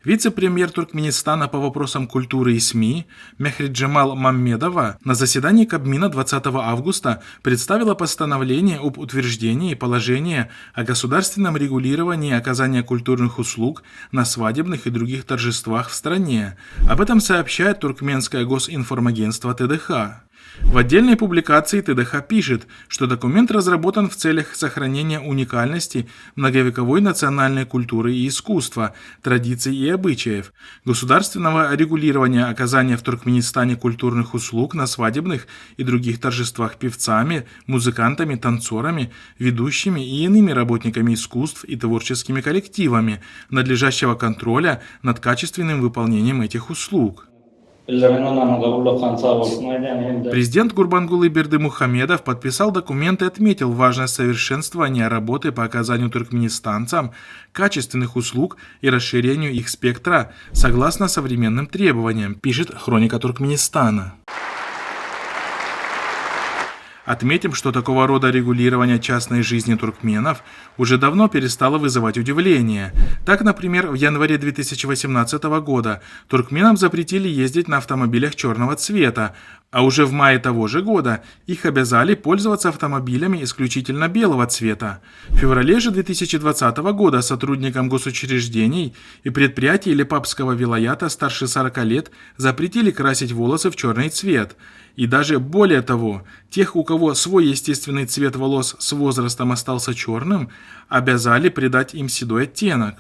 Вице-премьер Туркменистана по вопросам культуры и СМИ Мехриджемал Маммедова на заседании Кабмина 20 августа представила постановление об утверждении положения о государственном регулировании оказания культурных услуг на свадебных и других торжествах в стране. Об этом сообщает Туркменское госинформагентство ТДХ. В отдельной публикации ТДХ пишет, что документ разработан в целях сохранения уникальности многовековой национальной культуры и искусства, традиций и обычаев, государственного регулирования оказания в Туркменистане культурных услуг на свадебных и других торжествах певцами, музыкантами, танцорами, ведущими и иными работниками искусств и творческими коллективами, надлежащего контроля над качественным выполнением этих услуг. Президент Гурбангулы Бердымухамедов подписал документ и отметил важность совершенствования работы по оказанию туркменистанцам качественных услуг и расширению их спектра согласно современным требованиям, пишет Хроника Туркменистана. Отметим, что такого рода регулирование частной жизни туркменов уже давно перестало вызывать удивление. Так, например, в январе 2018 года туркменам запретили ездить на автомобилях черного цвета, а уже в мае того же года их обязали пользоваться автомобилями исключительно белого цвета. В феврале же 2020 года сотрудникам госучреждений и предприятий Лепапского вилаята старше 40 лет запретили красить волосы в черный цвет. И даже более того, тех, у кого свой естественный цвет волос с возрастом остался черным, обязали придать им седой оттенок.